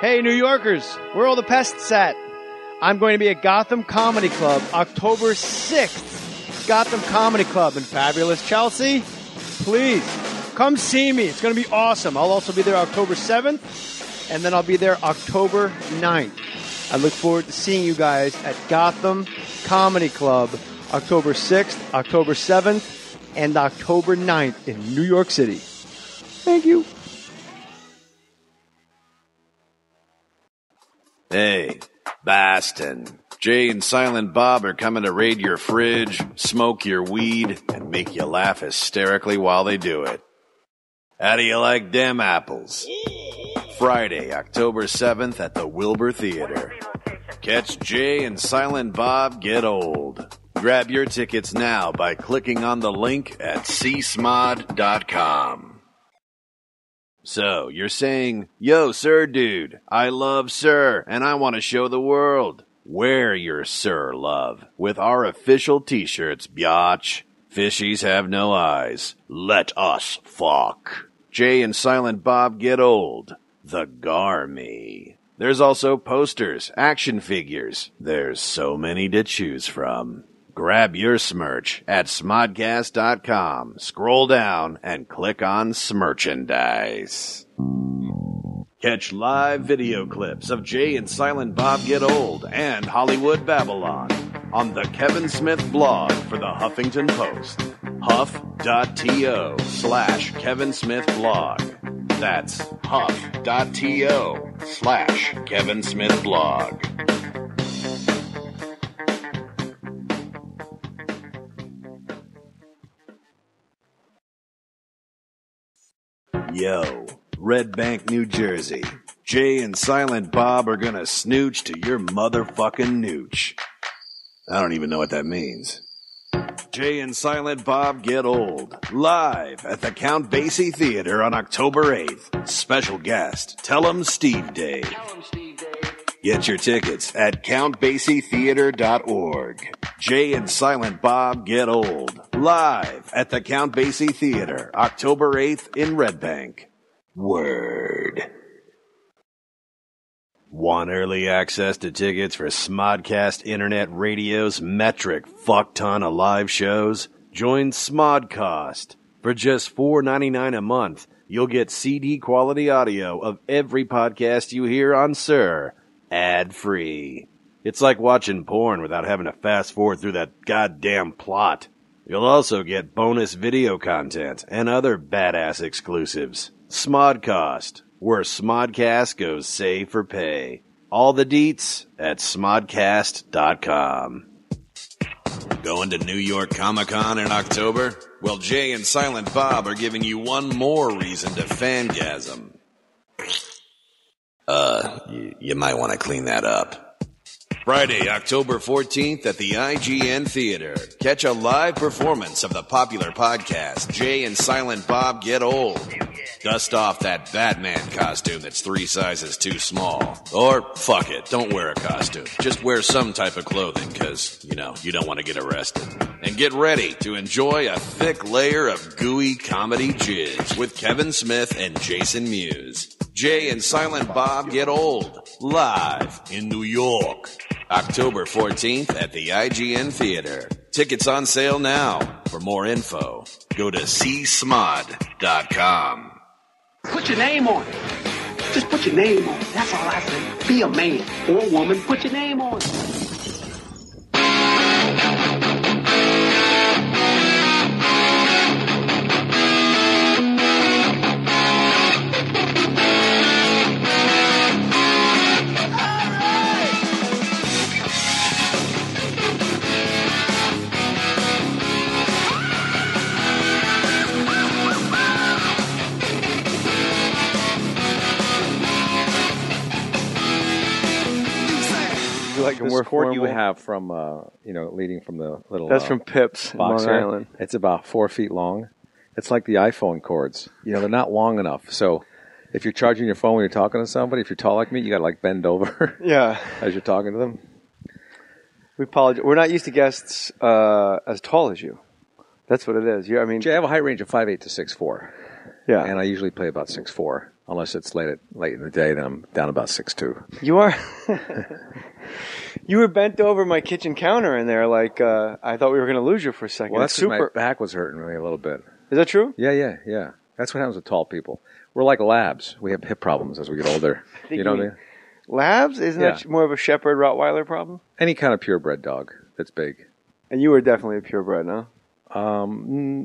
Hey, New Yorkers, where are all the pests at? I'm going to be at Gotham Comedy Club October 6th. Gotham Comedy Club in fabulous Chelsea. Please, come see me. It's going to be awesome. I'll also be there October 7th, and then I'll be there October 9th. I look forward to seeing you guys at Gotham Comedy Club October 6th, October 7th, and October 9th in New York City. Thank you. Hey, Boston. Jay and Silent Bob are coming to raid your fridge, smoke your weed, and make you laugh hysterically while they do it. How do you like them apples? Friday, October 7th at the Wilbur Theater. Catch Jay and Silent Bob Get Old. Grab your tickets now by clicking on the link at SMod.com. So, you're saying, yo, sir dude, I love sir, and I want to show the world. Wear your sir love with our official t-shirts, biatch. Fishies have no eyes. Let us fuck. Jay and Silent Bob Get Old. The Garmy. There's also posters, action figures. There's so many to choose from. Grab your smerch at SModcast.com. Scroll down and click on Smerchandise. Catch live video clips of Jay and Silent Bob Get Old and Hollywood Babylon on the Kevin Smith blog for the Huffington Post. Huff.to/Kevin Smith blog. That's Huff.to/Kevin Smith blog. Yo, Red Bank, New Jersey. Jay and Silent Bob are gonna snooch to your motherfucking nooch. I don't even know what that means. Jay and Silent Bob Get Old. Live at the Count Basie Theater on October 8th. Special guest, Tell 'em Steve Dave. Get your tickets at CountBasieTheater.org. Jay and Silent Bob Get Old. Live at the Count Basie Theater, October 8th in Red Bank. Word. Want early access to tickets for SModcast Internet Radio's metric fuck-ton of live shows? Join SModcast. For just $4.99 a month, you'll get CD quality audio of every podcast you hear on Sir, ad-free. It's like watching porn without having to fast forward through that goddamn plot. You'll also get bonus video content and other badass exclusives. SModcast, where SModcast goes save for pay. All the deets at SModcast.com. Going to New York Comic-Con in October? Well, Jay and Silent Bob are giving you one more reason to fangasm. You might want to clean that up. Friday, October 14th at the IGN Theater. Catch a live performance of the popular podcast, Jay and Silent Bob Get Old. Dust off that Batman costume that's 3 sizes too small. Or, fuck it, don't wear a costume. Just wear some type of clothing, because, you don't want to get arrested. And get ready to enjoy a thick layer of gooey comedy jizz with Kevin Smith and Jason Mewes. Jay and Silent Bob Get Old, live in New York. October 14th at the IGN Theater. Tickets on sale now. For more info, go to csmod.com. Put your name on it. Just put your name on it. That's all I say. Be a man or a woman. Put your name on it. Like this cord you have from, leading from the little... That's from Pips in Long Island. It's about 4 feet long. It's like the iPhone cords. They're not long enough. So if you're charging your phone when you're talking to somebody, if you're tall like me, you got to bend over. Yeah. As you're talking to them. We apologize. We're not used to guests as tall as you. That's what it is. Jay, I have a height range of 5'8" to 6'4". Yeah. And I usually play about 6'4". Unless it's late in the day, then I'm down about 6'2". You are. You were bent over my kitchen counter in there, like I thought we were going to lose you for a second. Well, that's 'cause my back was hurting me a little bit. Is that true? Yeah. That's what happens with tall people. We're like labs. We have hip problems as we get older. You know what I mean? Labs? Isn't that more of a Shepherd Rottweiler problem? Any kind of purebred dog that's big. And you were definitely a purebred, no?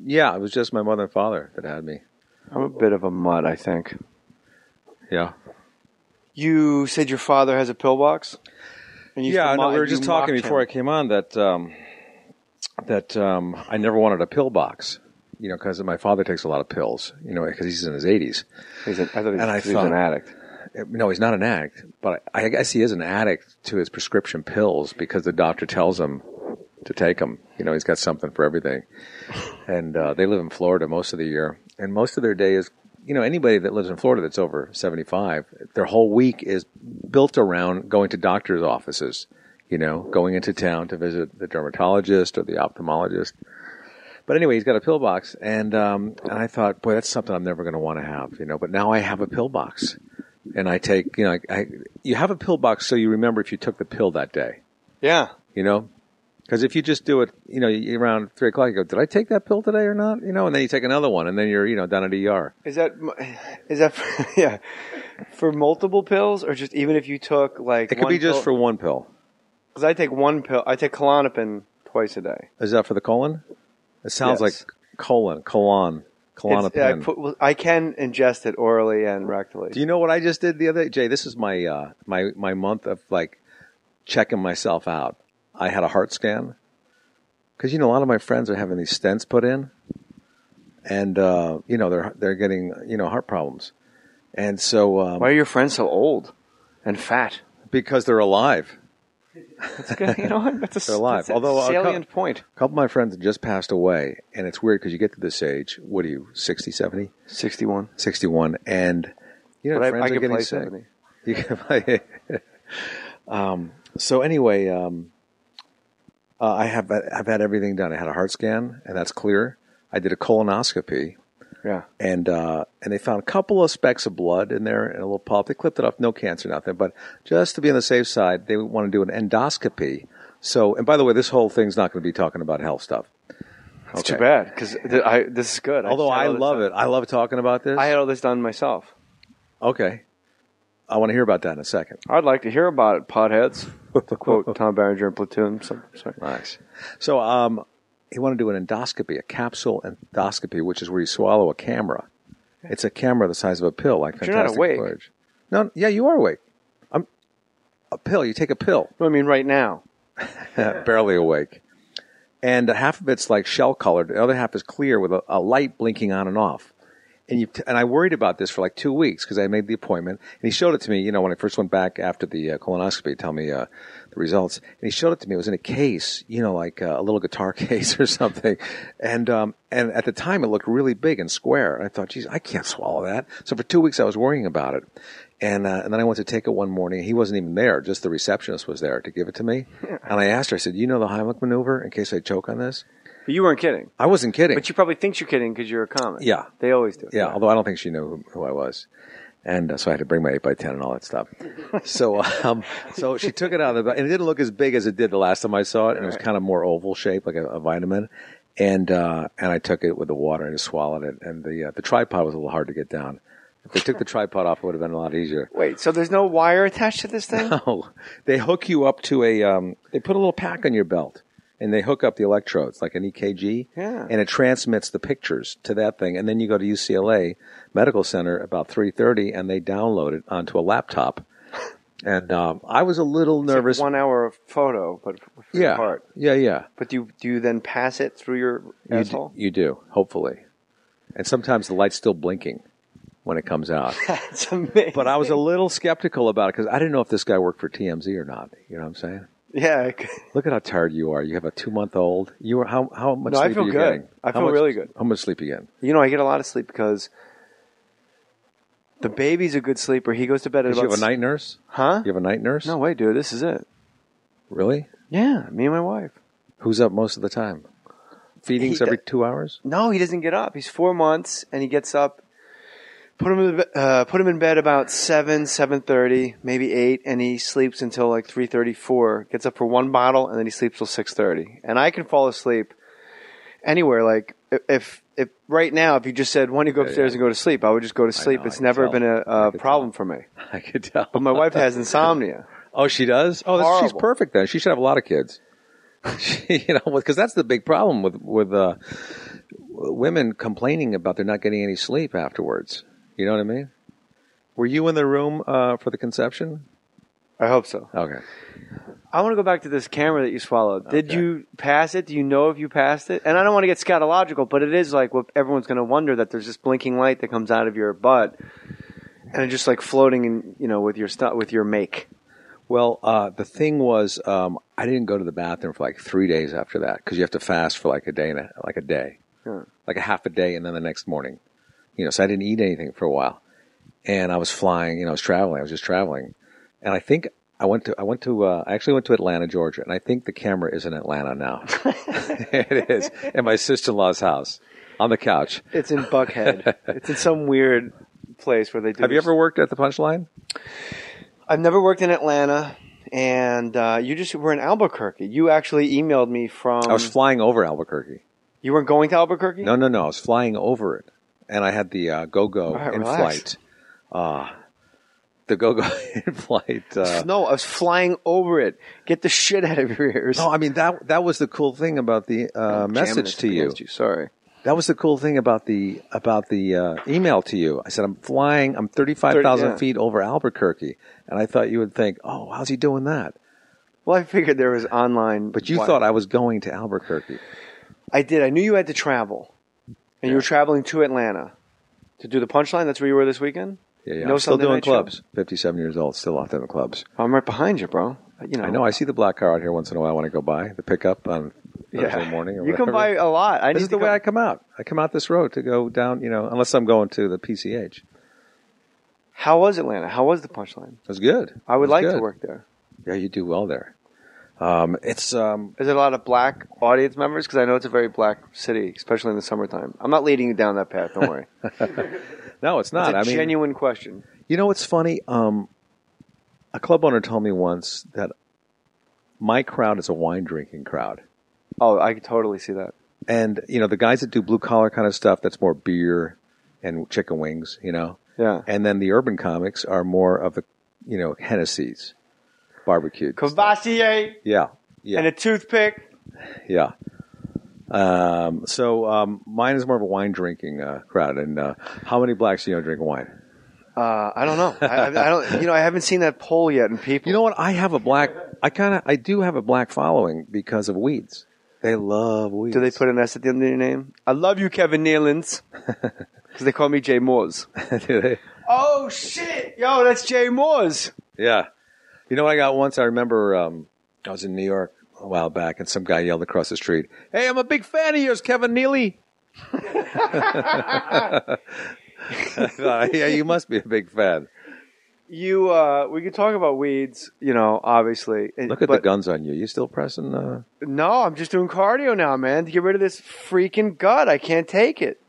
Yeah, it was just my mother and father that had me. I'm a bit of a mutt, I think. Yeah. You said your father has a pillbox? And we were just talking before I came on that I never wanted a pillbox, because my father takes a lot of pills, because he's in his 80s. I thought he was an addict. No, he's not an addict, but I guess he is an addict to his prescription pills because the doctor tells him to take them. He's got something for everything. And they live in Florida most of the year, and most of their day is, anybody that lives in Florida that's over 75, their whole week is built around going to doctor's offices, going into town to visit the dermatologist or the ophthalmologist. But anyway, he's got a pillbox, and I thought, boy, that's something I'm never going to want to have, But now I have a pillbox, and I take, you have a pillbox so you remember if you took the pill that day. Yeah. Because if you just do it, around 3 o'clock, you go, did I take that pill today or not? And then you take another one, and then you're, down at ER. Is that for multiple pills, or just even if you took like? It could be just for one pill. Because I take one pill. I take Klonopin twice a day. Is that for the colon? It sounds like Klonopin. I can ingest it orally and rectally. Do you know what I just did the other day, Jay? This is my my month of checking myself out. I had a heart scan because a lot of my friends are having these stents put in, and they're getting heart problems, and so why are your friends so old and fat? Because they're alive. That's good. That's they're alive. That's a salient point. A couple of my friends have just passed away, and it's weird because you get to this age. What are you, 60, 70? 61. 61, and but friends I are getting play sick. 70. You can play. So anyway. I've had everything done. I had a heart scan, and that's clear. I did a colonoscopy. Yeah. And they found a couple of specks of blood in there and a little polyp. They clipped it off, no cancer, nothing. But just to be on the safe side, they want to do an endoscopy. So, and by the way, this whole thing's not going to be talking about health stuff. It's too bad, because this is good. Although I love it. I love talking about this. I had all this done myself. Okay. I want to hear about that in a second. I'd like to hear about it, potheads. To quote Tom Berenger in Platoon. Sorry. Nice. So he wanted to do an endoscopy, a capsule endoscopy, which is where you swallow a camera. It's a camera the size of a pill, like Fantastic You're not awake. Voyage. No, yeah, you are awake. A pill. You take a pill. No, I mean right now. Barely awake. And half of it's like shell-colored. The other half is clear with a light blinking on and off. And I worried about this for like 2 weeks because I made the appointment. And he showed it to me, when I first went back after the colonoscopy to tell me the results. And he showed it to me. It was in a case, like a little guitar case or something. And at the time, it looked really big and square. And I thought, geez, I can't swallow that. So for 2 weeks, I was worrying about it. And then I went to take it one morning. He wasn't even there. Just the receptionist was there to give it to me. And I asked her, I said, you know the Heimlich maneuver in case I choke on this? But you weren't kidding. I wasn't kidding. But she probably thinks you're kidding because you're a comic. Yeah. They always do. Yeah, although I don't think she knew who I was. And so I had to bring my 8x10 and all that stuff. So she took it out of the and it didn't look as big as it did the last time I saw it. And it was kind of more oval shaped, like a vitamin. And I took it with the water and just swallowed it. And the tripod was a little hard to get down. If they took the tripod off, it would have been a lot easier. Wait, so there's no wire attached to this thing? No. They hook you up to they put a little pack on your belt. And they hook up the electrodes, like an EKG, and it transmits the pictures to that thing. And then you go to UCLA Medical Center about 3:30, and they download it onto a laptop. And I was a little nervous. Like 1 hour photo, but for your heart. Yeah. But do you then pass it through your asshole? You do, hopefully. And sometimes the light's still blinking when it comes out. That's amazing. But I was a little skeptical about it because I didn't know if this guy worked for TMZ or not. You know what I'm saying? Yeah. Look at how tired you are. You have a 2-month-old. You are how much sleep I feel are you good. getting? I feel really good. How much sleep are you getting? I get a lot of sleep because the baby's a good sleeper. He goes to bed at about... You have a night nurse? Huh? You have a night nurse? No way, dude. This is it. Really? Yeah, me and my wife. Who's up most of the time? Feedings every 2 hours? No, he doesn't get up. He's 4 months, and he gets up Put him in bed about 7:30, maybe 8, and he sleeps until like 3:34. Gets up for one bottle, and then he sleeps till 6:30. And I can fall asleep anywhere. Like if right now, if you just said, "Why don't you go upstairs and go to sleep?" I would just go to sleep. It's never been a problem for me. I could tell. But my wife has insomnia. Oh, she does? Oh, she's Horrible. perfect then. She should have a lot of kids. Because that's the big problem with women complaining about they're not getting any sleep afterwards. You know what I mean? Were you in the room for the conception? I hope so. Okay. I want to go back to this camera that you swallowed. Did you pass it? Do you know if you passed it? And I don't want to get scatological, but it is like what everyone's going to wonder, that there's this blinking light that comes out of your butt, and it's just like floating in, with your make. Well, the thing was, I didn't go to the bathroom for like 3 days after that, because you have to fast for like a day, like a half a day, and then the next morning. So I didn't eat anything for a while, and I was flying. I was traveling. I was just traveling, and I think I actually went to Atlanta, Georgia, and I think the camera is in Atlanta now. It is in my sister-in-law's house on the couch. It's in Buckhead. It's in some weird place where they do. Have you ever worked at the Punchline? I've never worked in Atlanta, and you just were in Albuquerque. You actually emailed me from. I was flying over Albuquerque. You weren't going to Albuquerque? No. I was flying over it. And I had the go-go in flight. The go-go in flight. No, I was flying over it. Get the shit out of your ears. No, I mean, that was the cool thing about the message to you. Sorry. That was the cool thing about the email to you. I said, I'm flying, I'm 35,000 feet over Albuquerque. And I thought you would think, oh, how's he doing that? Well, I figured there was online. But you thought I was going to Albuquerque. I did. I knew you had to travel. And you were traveling to Atlanta to do the Punchline? That's where you were this weekend? Yeah. No, I'm still doing clubs. Show? 57 years old, still out there in the clubs. I'm right behind you, bro. I know. I see the black car out here once in a while when I go by, the pickup on Thursday morning or whatever. You come by a lot. This is the way I come out. I come out this road to go down, unless I'm going to the PCH. How was Atlanta? How was the Punchline? It was good. I would like to work there. Yeah, you do well there. Is there a lot of black audience members? Because I know it's a very black city, especially in the summertime. I'm not leading you down that path. Don't worry. No, it's not. It's a genuine question. You know what's funny? A club owner told me once that my crowd is a wine drinking crowd. Oh, I could totally see that. And the guys that do blue collar kind of stuff, that's more beer and chicken wings. Yeah. And then the urban comics are more of the Hennessy's. Barbecued. Cavassier. Yeah. And a toothpick. Yeah. So mine is more of a wine drinking crowd. And how many blacks do you know drink wine? I don't know. I don't. I haven't seen that poll yet. And people. You know what? I do have a black following because of weeds. They love weeds. Do they put an S at the end of your name? I love you, Kevin Nealons. Because they call me Jay Moors. Do they? Oh shit! Yo, that's Jay Moors. Yeah. You know what I got once? I remember I was in New York a while back, and some guy yelled across the street, "Hey, I'm a big fan of yours, Kevin Nealon." I thought, yeah, you must be a big fan. We could talk about weeds, obviously. Look at the guns on you. You still pressing? No, I'm just doing cardio now, man, to get rid of this freaking gut. I can't take it.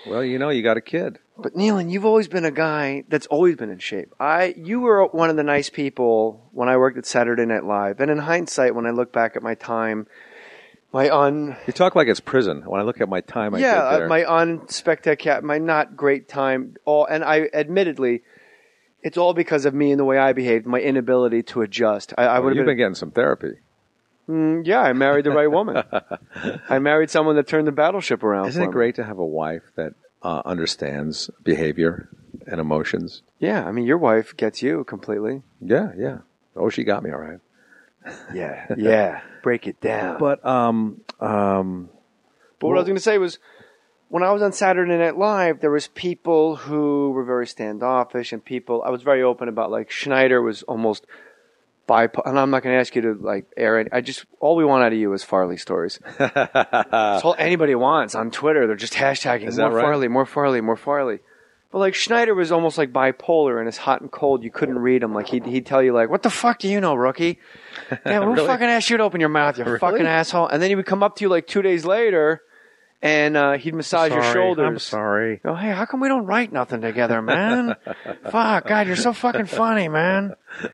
Well, you got a kid. But Nealon, you've always been a guy that's always been in shape. You were one of the nice people when I worked at Saturday Night Live. And in hindsight, when I look back at my time, You talk like it's prison. When I look at my time, my unspectacular, my not great time. And I admittedly, it's all because of me and the way I behaved, my inability to adjust. You've been getting some therapy. Yeah, I married the right woman. I married someone that turned the battleship around. Isn't it great to have a wife that understands behavior and emotions? Yeah, I mean, your wife gets you completely. Yeah. Oh, she got me all right. Yeah. Break it down. But what I was going to say was, when I was on Saturday Night Live, there was people who were very standoffish, and I was very open about, like, Schneider was almost bipolar, and I'm not going to ask you to, air it. All we want out of you is Farley stories. That's all anybody wants on Twitter. They're just hashtagging more Farley. But, Schneider was almost like bipolar, and it's hot and cold. You couldn't read him. He'd tell you, what the fuck do you know, rookie? Yeah, who fucking asked you to open your mouth, you fucking asshole? And then he would come up to you, 2 days later, and he'd massage your shoulders. I'm sorry. Go, hey, how come we don't write nothing together, man? Fuck, God, you're so fucking funny, man.